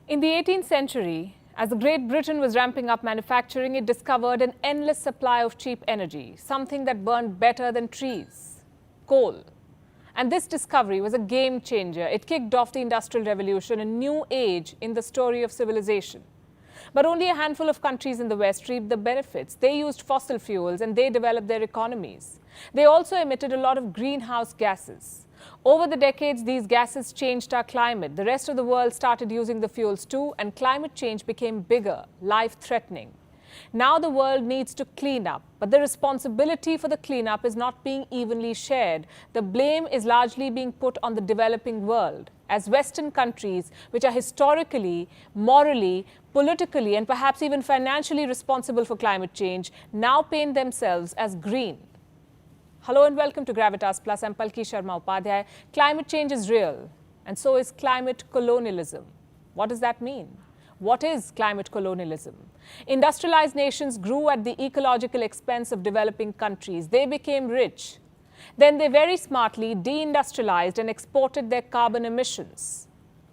In the 18th century, as Great Britain was ramping up manufacturing, it discovered an endless supply of cheap energy, something that burned better than trees: coal. And this discovery was a game changer. It kicked off the Industrial Revolution, a new age in the story of civilization. But only a handful of countries in the West reaped the benefits. They used fossil fuels and they developed their economies. They also emitted a lot of greenhouse gases. Over the decades, these gases changed our climate. The rest of the world started using the fuels too, and climate change became bigger, life-threatening. Now the world needs to clean up, but the responsibility for the cleanup is not being evenly shared. The blame is largely being put on the developing world, as Western countries, which are historically, morally, politically, and perhaps even financially responsible for climate change, now paint themselves as green. Hello and welcome to Gravitas Plus. I'm Palki Sharma Upadhyay. Climate change is real, and so is climate colonialism. What does that mean? What is climate colonialism? Industrialized nations grew at the ecological expense of developing countries. They became rich. Then they very smartly deindustrialized and exported their carbon emissions.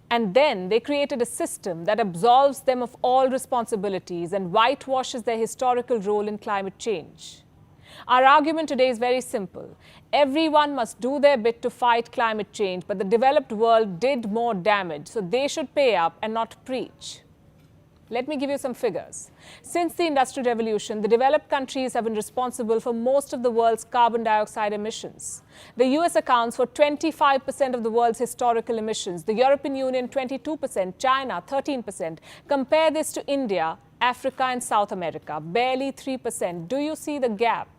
And then they created a system that absolves them of all responsibilities and whitewashes their historical role in climate change. Our argument today is very simple. Everyone must do their bit to fight climate change, but the developed world did more damage, so they should pay up and not preach. Let me give you some figures. Since the Industrial Revolution, the developed countries have been responsible for most of the world's carbon dioxide emissions. The US accounts for 25% of the world's historical emissions, the European Union 22%, China 13%. Compare this to India, Africa and South America, barely 3%. Do you see the gap?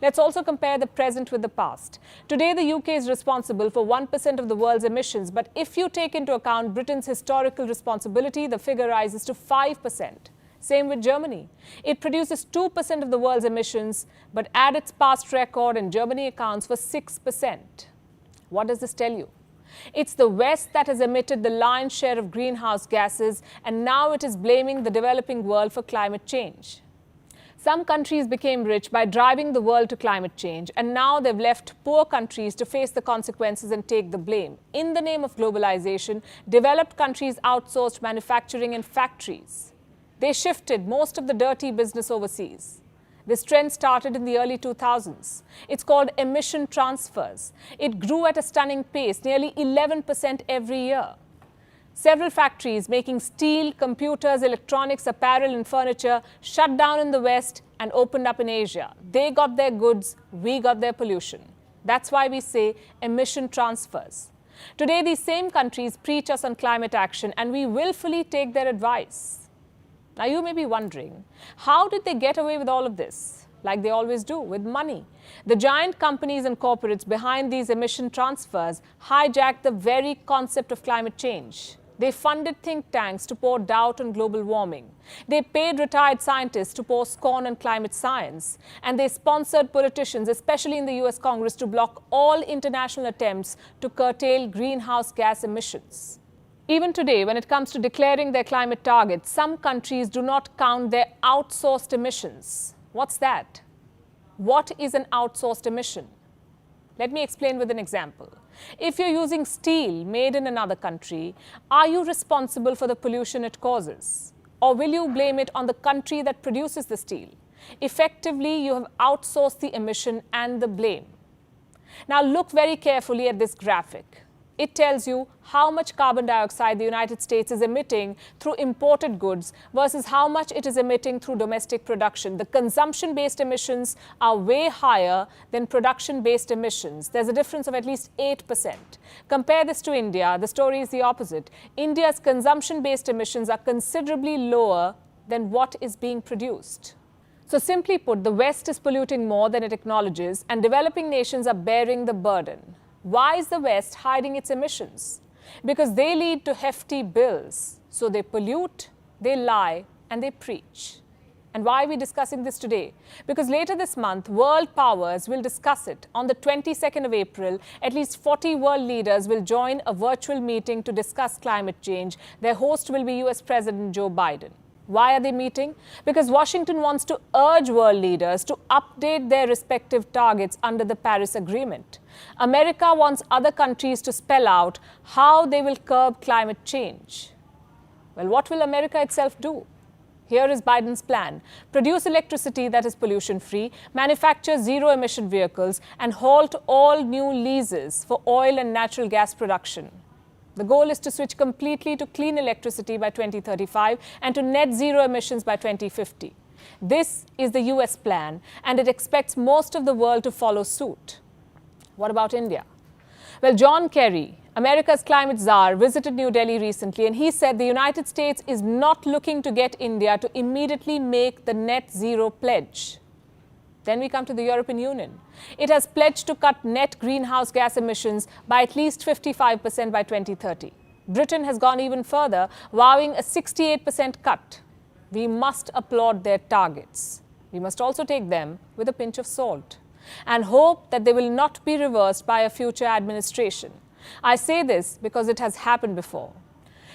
Let's also compare the present with the past. Today, the UK is responsible for 1% of the world's emissions, but if you take into account Britain's historical responsibility, the figure rises to 5%. Same with Germany. It produces 2% of the world's emissions, but at its past record, and Germany accounts for 6%. What does this tell you? It's the West that has emitted the lion's share of greenhouse gases, and now it is blaming the developing world for climate change. Some countries became rich by driving the world to climate change, and now they've left poor countries to face the consequences and take the blame. In the name of globalization, developed countries outsourced manufacturing and factories. They shifted most of the dirty business overseas. This trend started in the early 2000s. It's called emission transfers. It grew at a stunning pace, nearly 11% every year. Several factories making steel, computers, electronics, apparel and furniture shut down in the West and opened up in Asia. They got their goods, we got their pollution. That's why we say emission transfers. Today, these same countries preach us on climate action, and we willfully take their advice. Now, you may be wondering, how did they get away with all of this? Like they always do, with money. The giant companies and corporates behind these emission transfers hijacked the very concept of climate change. They funded think tanks to pour doubt on global warming. They paid retired scientists to pour scorn on climate science. And they sponsored politicians, especially in the US Congress, to block all international attempts to curtail greenhouse gas emissions. Even today, when it comes to declaring their climate targets, some countries do not count their outsourced emissions. What's that? What is an outsourced emission? Let me explain with an example. If you're using steel made in another country, are you responsible for the pollution it causes? Or will you blame it on the country that produces the steel? Effectively, you have outsourced the emission and the blame. Now look very carefully at this graphic. It tells you how much carbon dioxide the United States is emitting through imported goods versus how much it is emitting through domestic production. The consumption-based emissions are way higher than production-based emissions. There's a difference of at least 8%. Compare this to India. The story is the opposite. India's consumption-based emissions are considerably lower than what is being produced. So simply put, the West is polluting more than it acknowledges, and developing nations are bearing the burden. Why is the West hiding its emissions? Because they lead to hefty bills. So they pollute, they lie, and they preach. And why are we discussing this today? Because later this month, world powers will discuss it. On the 22nd of April, at least 40 world leaders will join a virtual meeting to discuss climate change. Their host will be US President Joe Biden. Why are they meeting? Because Washington wants to urge world leaders to update their respective targets under the Paris Agreement. America wants other countries to spell out how they will curb climate change. Well, what will America itself do? Here is Biden's plan: produce electricity that is pollution-free, manufacture zero-emission vehicles, and halt all new leases for oil and natural gas production. The goal is to switch completely to clean electricity by 2035 and to net zero emissions by 2050. This is the US plan, and it expects most of the world to follow suit. What about India? Well, John Kerry, America's climate czar, visited New Delhi recently, and he said the United States is not looking to get India to immediately make the net zero pledge. Then we come to the European Union. It has pledged to cut net greenhouse gas emissions by at least 55% by 2030. Britain has gone even further, vowing a 68% cut. We must applaud their targets. We must also take them with a pinch of salt and hope that they will not be reversed by a future administration. I say this because it has happened before.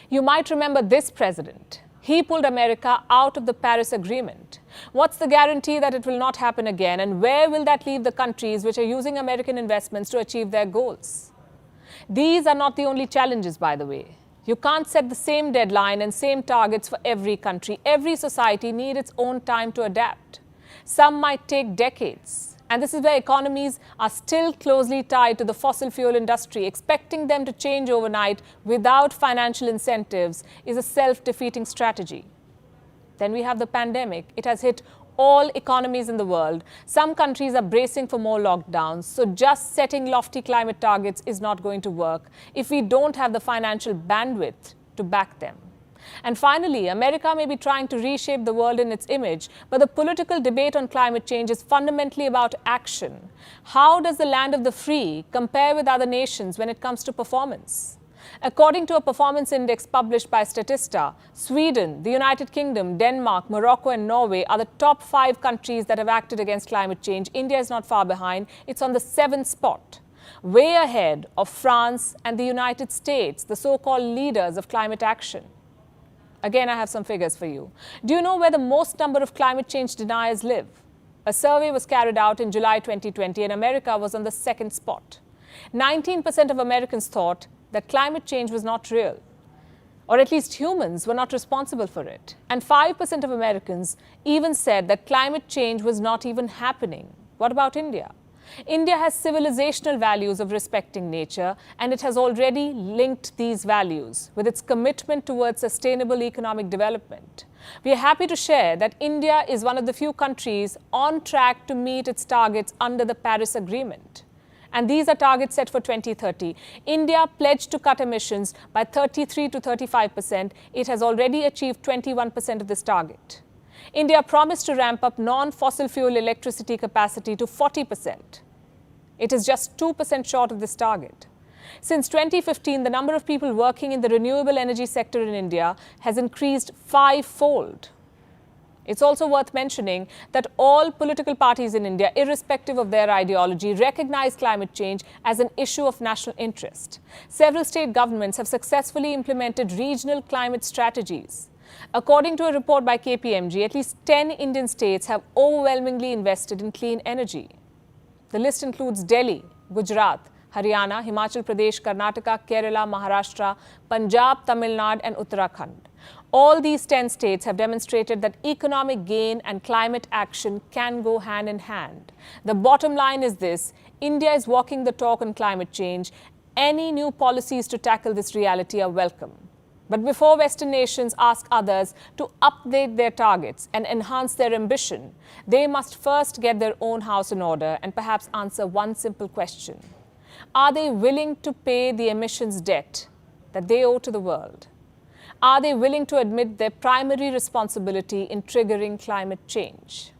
You might remember this president. He pulled America out of the Paris Agreement. What's the guarantee that it will not happen again? And where will that leave the countries which are using American investments to achieve their goals? These are not the only challenges, by the way. You can't set the same deadline and same targets for every country. Every society needs its own time to adapt. Some might take decades. And this is where economies are still closely tied to the fossil fuel industry. Expecting them to change overnight without financial incentives is a self-defeating strategy. Then we have the pandemic. It has hit all economies in the world. Some countries are bracing for more lockdowns. So just setting lofty climate targets is not going to work if we don't have the financial bandwidth to back them. And finally, America may be trying to reshape the world in its image, but the political debate on climate change is fundamentally about action. How does the land of the free compare with other nations when it comes to performance? According to a performance index published by Statista, Sweden, the United Kingdom, Denmark, Morocco, and Norway are the top 5 countries that have acted against climate change. India is not far behind. It's on the 7th spot, way ahead of France and the United States, the so-called leaders of climate action. Again, I have some figures for you. Do you know where the most number of climate change deniers live? A survey was carried out in July 2020, and America was on the 2nd spot. 19% of Americans thought that climate change was not real, or at least humans were not responsible for it. And 5% of Americans even said that climate change was not even happening. What about India? India has civilizational values of respecting nature, and it has already linked these values with its commitment towards sustainable economic development. We are happy to share that India is one of the few countries on track to meet its targets under the Paris Agreement. And these are targets set for 2030. India pledged to cut emissions by 33 to 35%. It has already achieved 21% of this target. India promised to ramp up non-fossil fuel electricity capacity to 40%. It is just 2% short of this target. Since 2015, the number of people working in the renewable energy sector in India has increased 5-fold. It's also worth mentioning that all political parties in India, irrespective of their ideology, recognize climate change as an issue of national interest. Several state governments have successfully implemented regional climate strategies. According to a report by KPMG, at least 10 Indian states have overwhelmingly invested in clean energy. The list includes Delhi, Gujarat, Haryana, Himachal Pradesh, Karnataka, Kerala, Maharashtra, Punjab, Tamil Nadu, and Uttarakhand. All these 10 states have demonstrated that economic gain and climate action can go hand in hand. The bottom line is this: India is walking the talk on climate change. Any new policies to tackle this reality are welcome. But before Western nations ask others to update their targets and enhance their ambition, they must first get their own house in order and perhaps answer one simple question. Are they willing to pay the emissions debt that they owe to the world? Are they willing to admit their primary responsibility in triggering climate change?